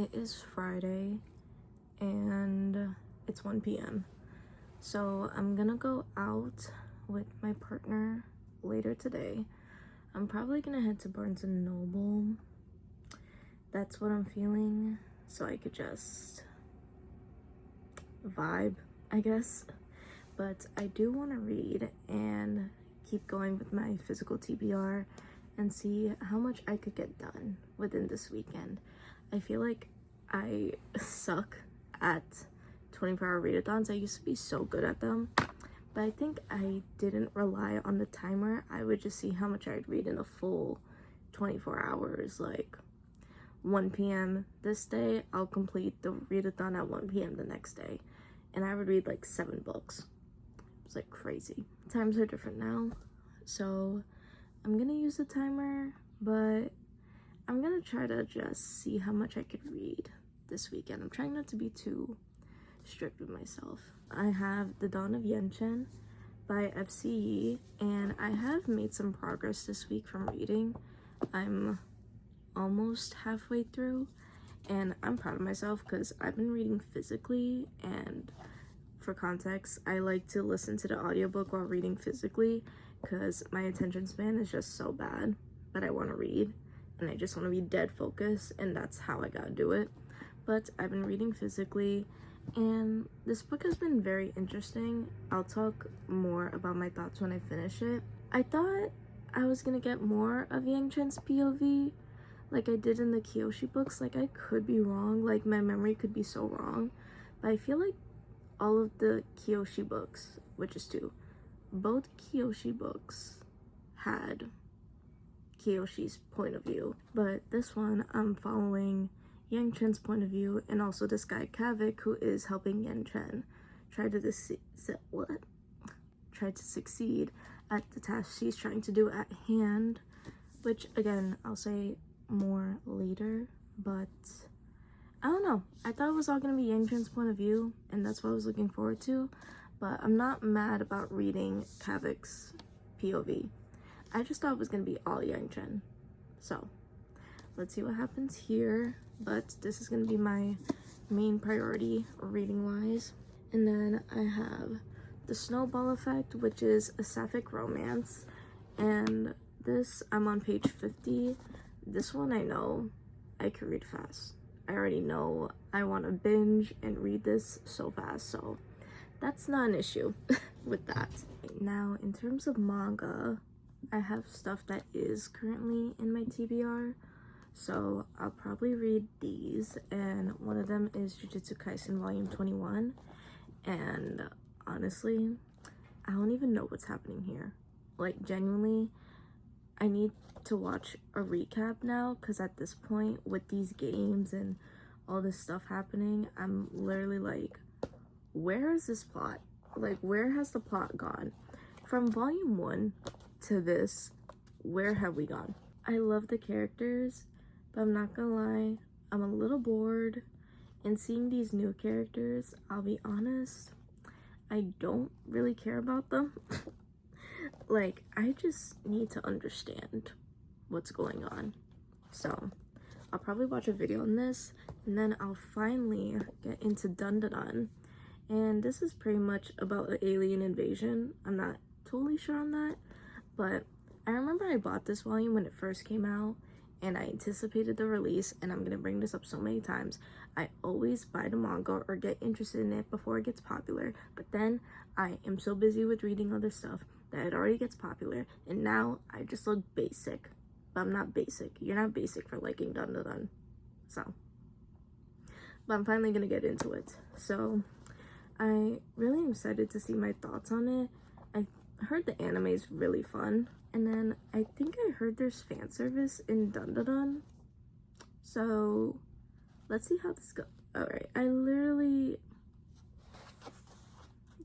It is Friday and it's 1 p.m. So I'm gonna go out with my partner later today. I'm probably gonna head to Barnes & Noble. That's what I'm feeling, so I could just vibe, I guess. But I do want to read and keep going with my physical TBR and see how much I could get done within this weekend. I feel like I suck at 24-hour readathons. I used to be so good at them, but I think I didn't rely on the timer. I would just see how much I'd read in a full 24 hours. Like 1 p.m. this day, I'll complete the readathon at 1 p.m. the next day, and I would read like 7 books. It's like crazy. Times are different now, so I'm gonna use the timer, but I'm gonna try to just see how much I could read this weekend. I'm trying not to be too strict with myself. I have The Dawn of Yangchen by FCE, and I have made some progress this week from reading. I'm almost halfway through, and I'm proud of myself because I've been reading physically, and for context, I like to listen to the audiobook while reading physically because my attention span is just so bad, but I want to read and I just want to be dead focused, and that's how I gotta do it. But I've been reading physically, and this book has been very interesting. I'll talk more about my thoughts when I finish it. I thought I was gonna get more of Yangchen's POV like I did in the Kyoshi books. Like, I could be wrong, like my memory could be so wrong, but I feel like all of the Kyoshi books, which is 2, both Kyoshi books had Kyoshi's point of view, but this one I'm following Yangchen's point of view, and also this guy Kavik, who is helping Yangchen try to succeed at the task she's trying to do at hand, which again I'll say more later. But I don't know, I thought it was all gonna be Yangchen's point of view, and that's what I was looking forward to, but I'm not mad about reading Kavik's POV. I just thought it was gonna be all Yangchen. So let's see what happens here, but this is gonna be my main priority reading wise. And then I have The Snowball Effect, which is a Sapphic romance, and this, I'm on page 50. This one I know I could read fast. I already know I want to binge and read this so fast, so that's not an issue with that. Now, in terms of manga, I have stuff that is currently in my TBR, so I'll probably read these, and one of them is Jujutsu Kaisen Volume 21, and honestly, I don't even know what's happening here. Like, genuinely, I need to watch a recap now, because at this point, with these games and all this stuff happening, I'm literally like, where is this plot? Like, where has the plot gone? From volume 1 to this, where have we gone? I love the characters, but I'm not gonna lie, I'm a little bored, and seeing these new characters, I'll be honest, I don't really care about them. Like, I just need to understand what's going on. So I'll probably watch a video on this, and then I'll finally get into Dun Dun Dun, and this is pretty much about an alien invasion. I'm not totally sure on that, but I remember I bought this volume when it first came out, and I anticipated the release, and I'm gonna bring this up so many times. I always buy the manga or get interested in it before it gets popular, but then I am so busy with reading other stuff that it already gets popular, and now I just look basic. But I'm not basic. You're not basic for liking Dun Dun Dun. So, but I'm finally gonna get into it. So I really am excited to see my thoughts on it. I heard the anime is really fun, and then I think I heard there's fan service in Dun Dun Dun. So let's see how this goes. Alright, I literally,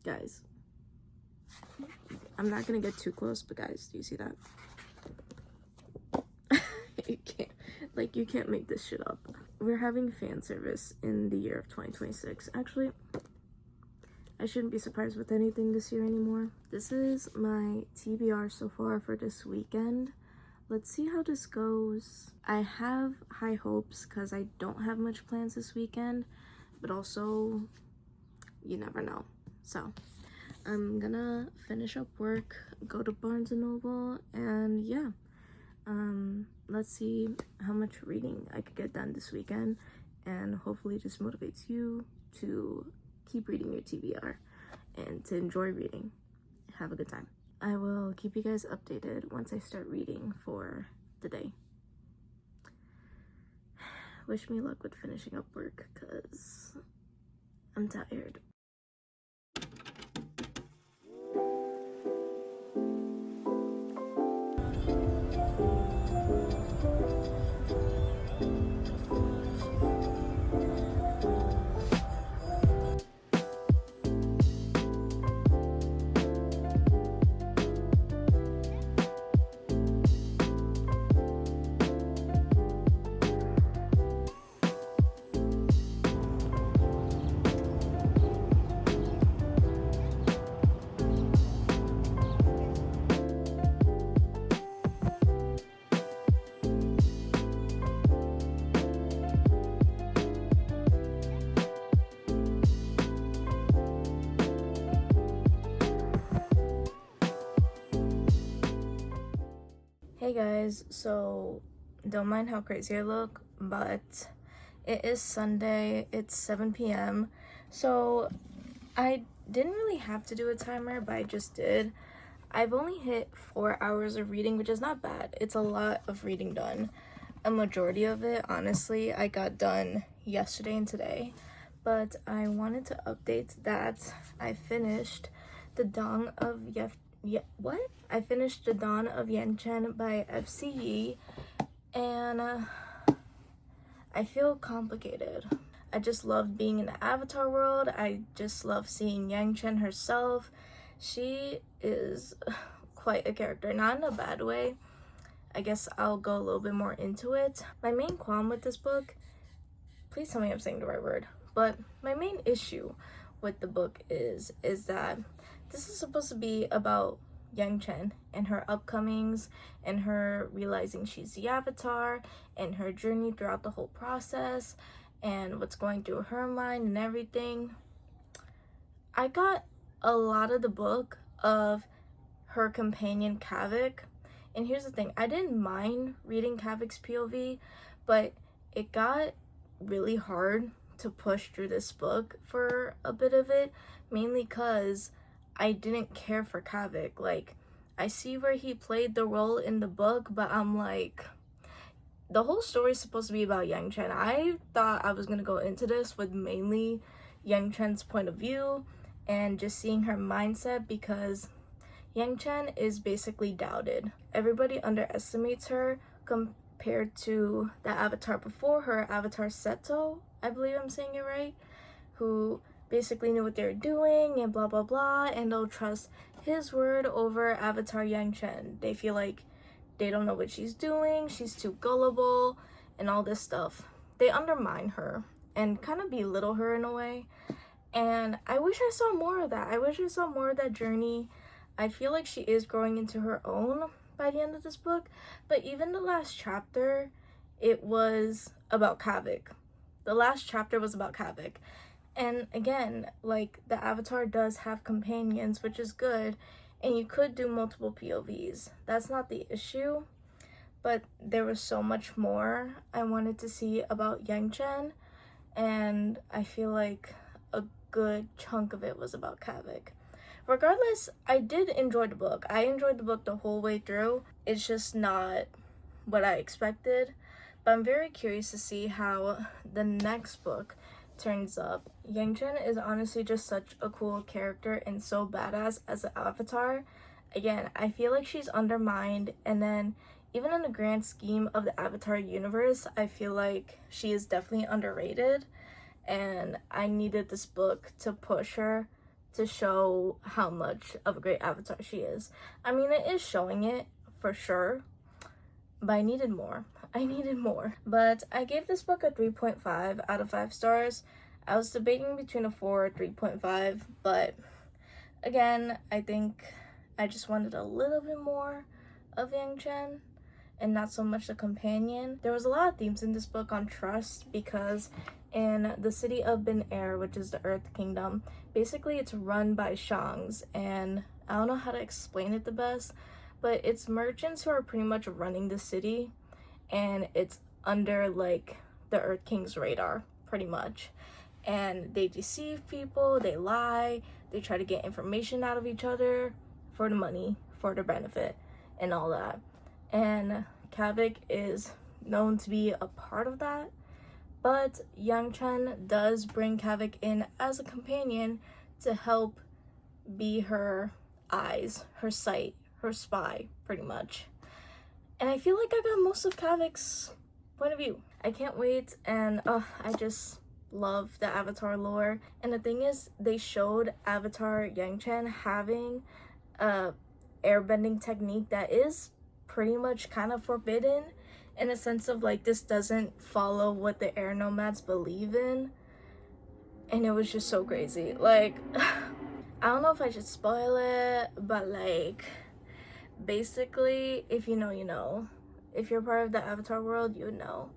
guys, I'm not gonna get too close, but guys, do you see that? You can't make this shit up. We're having fan service in the year of 2026. Actually, I shouldn't be surprised with anything this year anymore. This is my TBR so far for this weekend. let's see how this goes. I have high hopes because I don't have much plans this weekend, but also you never know. So I'm gonna finish up work, go to Barnes & Noble, and yeah, let's see how much reading I could get done this weekend, and hopefully this motivates you to keep reading your TBR and to enjoy reading. Have a good time. I will keep you guys updated once I start reading for the day. Wish me luck with finishing up work because I'm tired. Hey guys, so don't mind how crazy I look, but it is Sunday, it's 7 p.m. So I didn't really have to do a timer, but I just did. I've only hit 4 hours of reading, which is not bad. It's a lot of reading done. A majority of it, honestly, I got done yesterday and today. But I wanted to update that I finished The Dawn of I finished The Dawn of Yangchen by FCE, and I feel complicated. I just love being in the Avatar world. I just love seeing Yangchen herself. She is quite a character, not in a bad way. I guess I'll go a little bit more into it. My main qualm with this book, please tell me I'm saying the right word, but my main issue with the book is that this is supposed to be about Yangchen and her upcomings and her realizing she's the Avatar and her journey throughout the whole process and what's going through her mind and everything. I got a lot of the book of her companion Kavik, and here's the thing, I didn't mind reading Kavik's POV, but it got really hard to push through this book for a bit of it, mainly because I didn't care for Kavik. Like, I see where he played the role in the book, but I'm like, the whole story is supposed to be about Yangchen. I thought I was gonna go into this with mainly Yangchen's point of view and just seeing her mindset, because Yangchen is basically doubted. Everybody underestimates her compared to the Avatar before her, Avatar Seto, I believe I'm saying it right, who basically knew what they were doing and blah blah blah, and they'll trust his word over Avatar Yangchen. They feel like they don't know what she's doing, she's too gullible, and all this stuff. They undermine her and kind of belittle her in a way, and I wish I saw more of that. I wish I saw more of that journey. I feel like she is growing into her own by the end of this book, but even the last chapter, it was about Kavik. The last chapter was about Kavik. And again, like, the Avatar does have companions, which is good, and you could do multiple POVs. That's not the issue, but there was so much more I wanted to see about Yangchen, and I feel like a good chunk of it was about Kavik. Regardless, I did enjoy the book. I enjoyed the book the whole way through. It's just not what I expected, but I'm very curious to see how the next book turns up. Yangchen is honestly just such a cool character and so badass as an Avatar. Again, I feel like she's undermined, and then even in the grand scheme of the Avatar universe, I feel like she is definitely underrated, and I needed this book to push her to show how much of a great Avatar she is. I mean, it is showing it for sure, but I needed more. But I gave this book a 3.5 out of 5 stars. I was debating between a 4 or 3.5, but again, I think I just wanted a little bit more of Yangchen, and not so much the companion. There was a lot of themes in this book on trust, because in the city of Ben Air, which is the Earth Kingdom, basically it's run by Shangs, and I don't know how to explain it the best, but it's merchants who are pretty much running the city, and it's under like the Earth King's radar pretty much. And they deceive people, they lie, they try to get information out of each other for the money, for their benefit, and all that. And Sapphic is known to be a part of that, but Yangchen does bring Sapphic in as a companion to help be her eyes, her sight, her spy, pretty much. And I feel like I got most of Sappic's point of view. I can't wait, and I just love the Avatar lore. And the thing is, they showed Avatar Yangchen having a airbending technique that is pretty much kind of forbidden, in a sense of like, this doesn't follow what the air nomads believe in. And it was just so crazy. Like, I don't know if I should spoil it, but like, basically, if you know, you know. If you're part of the Avatar world, you know.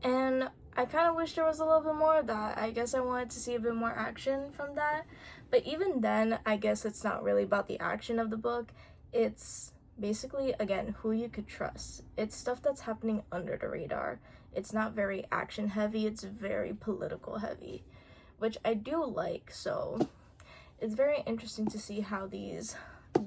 And I kind of wish there was a little bit more of that. I guess I wanted to see a bit more action from that. But even then, I guess it's not really about the action of the book. It's basically, again, who you could trust. It's stuff that's happening under the radar. It's not very action heavy, it's very political heavy, which I do like. So it's very interesting to see how these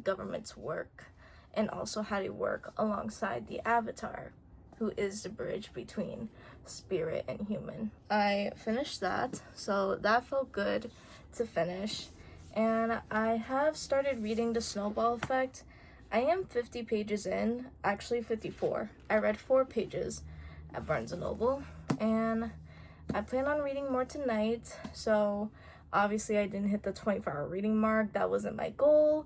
governments work, and also how they work alongside the Avatar, who is the bridge between spirit and human. I finished that, so that felt good to finish. And I have started reading the Snowball Effect. I am 50 pages in, actually 54. I read 4 pages at Barnes & Noble, and I plan on reading more tonight. So obviously I didn't hit the 24-hour reading mark. That wasn't my goal.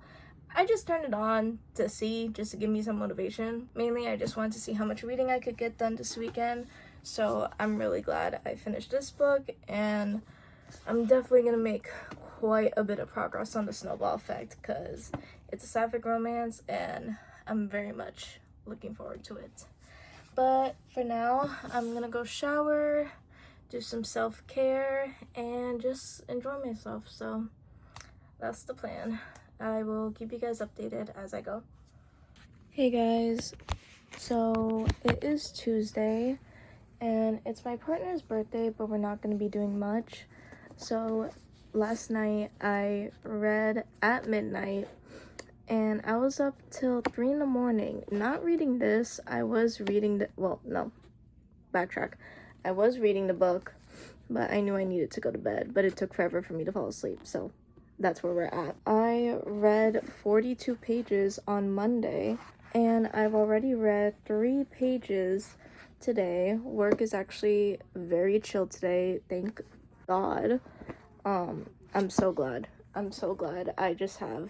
I just turned it on to see, just to give me some motivation. Mainly, I just wanted to see how much reading I could get done this weekend. So I'm really glad I finished this book, and I'm definitely gonna make quite a bit of progress on the Snowball Effect, because it's a Sapphic romance, and I'm very much looking forward to it. But for now, I'm gonna go shower, do some self-care, and just enjoy myself. So that's the plan. I will keep you guys updated as I go. Hey guys, so it is Tuesday, and it's my partner's birthday, but we're not going to be doing much. So last night I read at midnight, and I was up till 3 in the morning, not reading this. I was reading the, well, no, backtrack. I was reading the book, but I knew I needed to go to bed, but it took forever for me to fall asleep, so that's where we're at. I read 42 pages on Monday, and I've already read 3 pages today. Work is actually very chill today, thank God. I'm so glad. I'm so glad I just have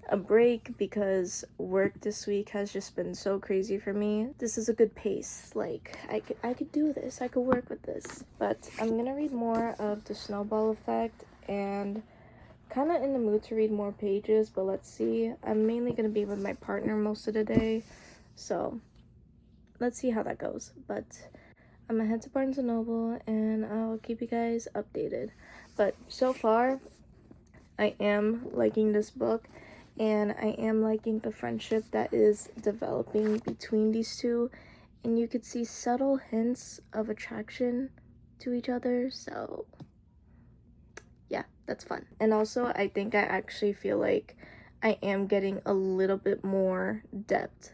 a break, because work this week has just been so crazy for me. This is a good pace. Like, I could do this. I could work with this. But I'm gonna read more of the Snowball Effect, and kind of in the mood to read more pages, but let's see. I'm mainly going to be with my partner most of the day, so let's see how that goes. But I'm going to head to Barnes & Noble, and I'll keep you guys updated. But so far, I am liking this book, and I am liking the friendship that is developing between these two, and you could see subtle hints of attraction to each other, so yeah, that's fun. And also, I think I actually feel like I am getting a little bit more depth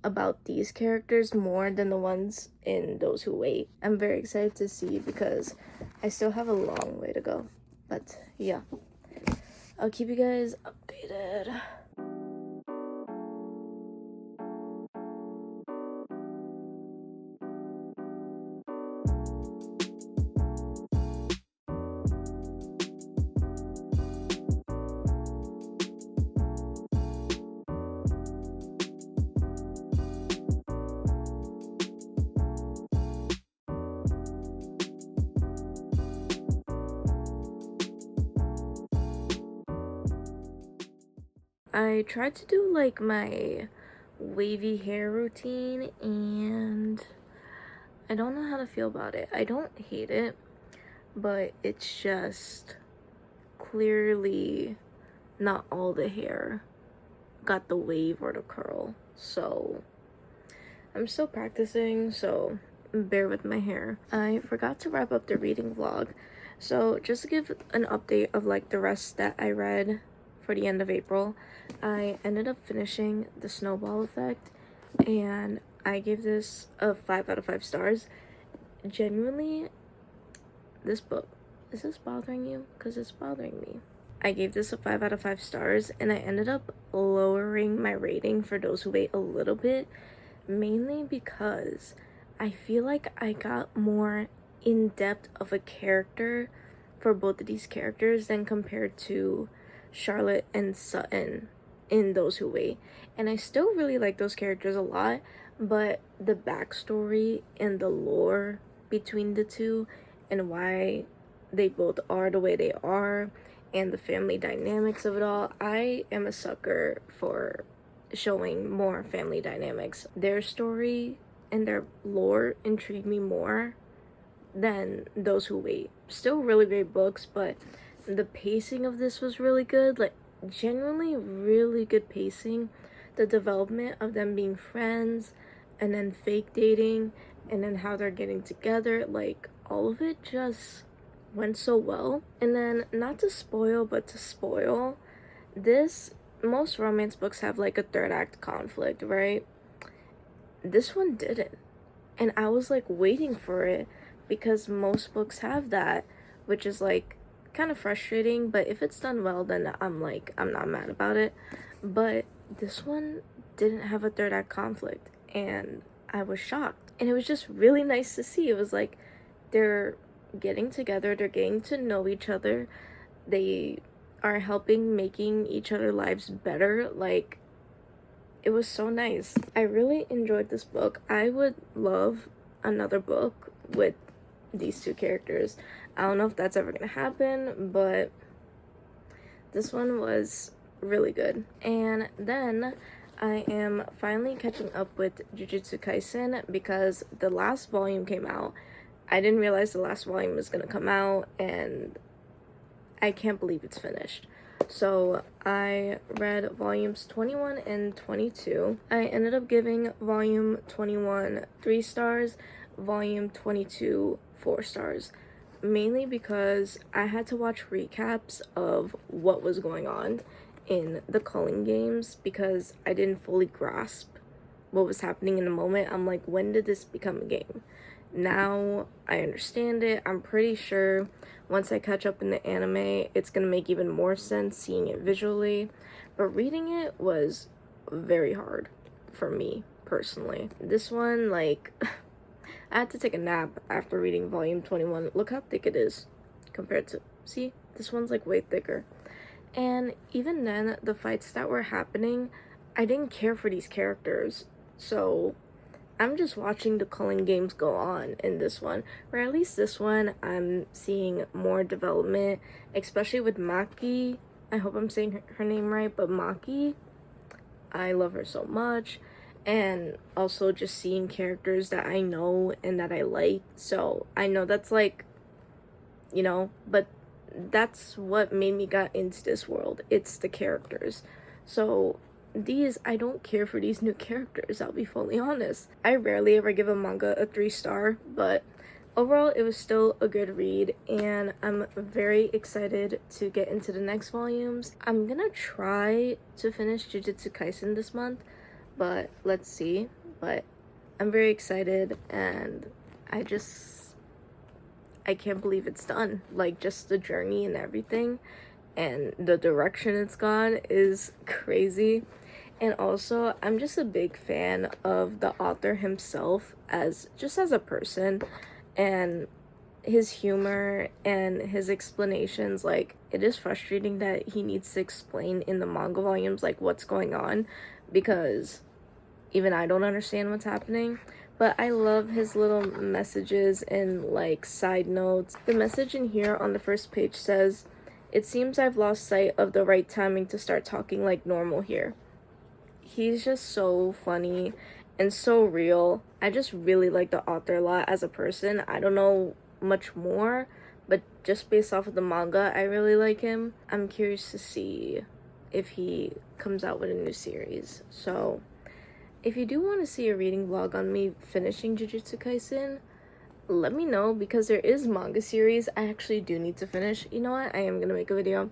about these characters, more than the ones in Those Who Wait. I'm very excited to see, because I still have a long way to go. But yeah, I'll keep you guys updated. I tried to do like my wavy hair routine, and I don't know how to feel about it. I don't hate it, but it's just clearly not all the hair got the wave or the curl. So I'm still practicing, so bear with my hair. I forgot to wrap up the reading vlog, so just to give an update of like the rest that I read for the end of April, I ended up finishing the Snowball Effect, and I gave this a 5 out of 5 stars. Genuinely, this book, is this bothering you? Because it's bothering me. I gave this a 5 out of 5 stars, and I ended up lowering my rating for those who wait a little bit, mainly because I feel like I got more in-depth of a character for both of these characters than compared to Charlotte and Sutton in Those Who Wait. And I still really like those characters a lot, but the backstory and the lore between the two and why they both are the way they are and the family dynamics of it all, I am a sucker for showing more family dynamics. Their story and their lore intrigue me more than Those Who Wait. Still really great books, but the pacing of this was really good. Like, genuinely really good pacing. The development of them being friends and then fake dating and then how they're getting together, like all of it just went so well. And then, not to spoil, but to spoil, most romance books have like a third act conflict, right? This one didn't, and I was like waiting for it, because most books have that, which is like kind of frustrating, but if it's done well, then I'm not mad about it. But this one didn't have a third act conflict, and I was shocked, and it was just really nice to see. It was like they're getting together, they're getting to know each other, they are making each other's lives better. Like, it was so nice. I really enjoyed this book. I would love another book with these two characters. I don't know if that's ever gonna happen, but this one was really good. And then I am finally catching up with Jujutsu Kaisen, because the last volume came out. I didn't realize the last volume was gonna come out, and I can't believe it's finished. So I read volumes 21 and 22. I ended up giving volume 21 3 stars, volume 22 4 stars, mainly because I had to watch recaps of what was going on in the culling games, because I didn't fully grasp what was happening in the moment. I'm like, when did this become a game? Now I understand it. I'm pretty sure once I catch up in the anime, it's gonna make even more sense seeing it visually. But reading it was very hard for me personally. This one, like, I had to take a nap after reading volume 21. Look how thick it is compared to, see, this one's like way thicker. And even then, the fights that were happening, I didn't care for these characters. So I'm just watching the culling games go on in this one, or at least this one I'm seeing more development, especially with Maki. I hope I'm saying her name right, but Maki, I love her so much. And also just seeing characters that I know and that I like. So I know that's like, you know, but that's what made me got into this world. It's the characters. So I don't care for these new characters, I'll be fully honest. I rarely ever give a manga a 3-star, but overall it was still a good read, and I'm very excited to get into the next volumes. I'm gonna try to finish Jujutsu Kaisen this month, but let's see. But I'm very excited, and I can't believe it's done. Like, just the journey and everything, and the direction it's gone is crazy. And also, I'm just a big fan of the author himself as a person, and his humor and his explanations. Like, it is frustrating that he needs to explain in the manga volumes like what's going on, because even I don't understand what's happening. But I love his little messages and like side notes. The message in here on the first page says, "It seems I've lost sight of the right timing to start talking like normal here." he's just so funny and so real. I just really like the author a lot as a person. I don't know much more, but just based off of the manga, I really like him. I'm curious to see if he comes out with a new series. So if you do want to see a reading vlog on me finishing Jujutsu Kaisen, let me know, because there is manga series I actually do need to finish. You know what? I am gonna make a video.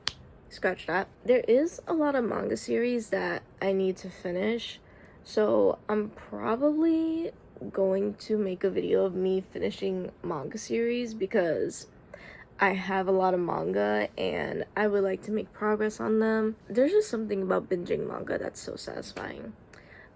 Scratch that. There is a lot of manga series that I need to finish, so I'm probably going to make a video of me finishing manga series, because I have a lot of manga and I would like to make progress on them. There's just something about binging manga that's so satisfying.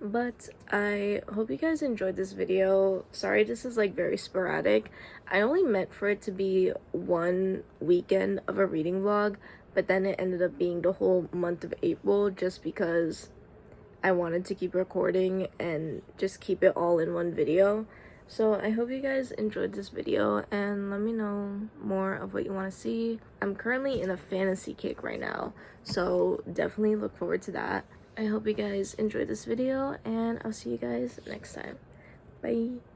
But I hope you guys enjoyed this video. Sorry this is like very sporadic. I only meant for it to be one weekend of a reading vlog, but then it ended up being the whole month of April, just because I wanted to keep recording and just keep it all in one video. So I hope you guys enjoyed this video, and let me know more of what you want to see. I'm currently in a fantasy kick right now, so definitely look forward to that. I hope you guys enjoyed this video, and I'll see you guys next time. Bye.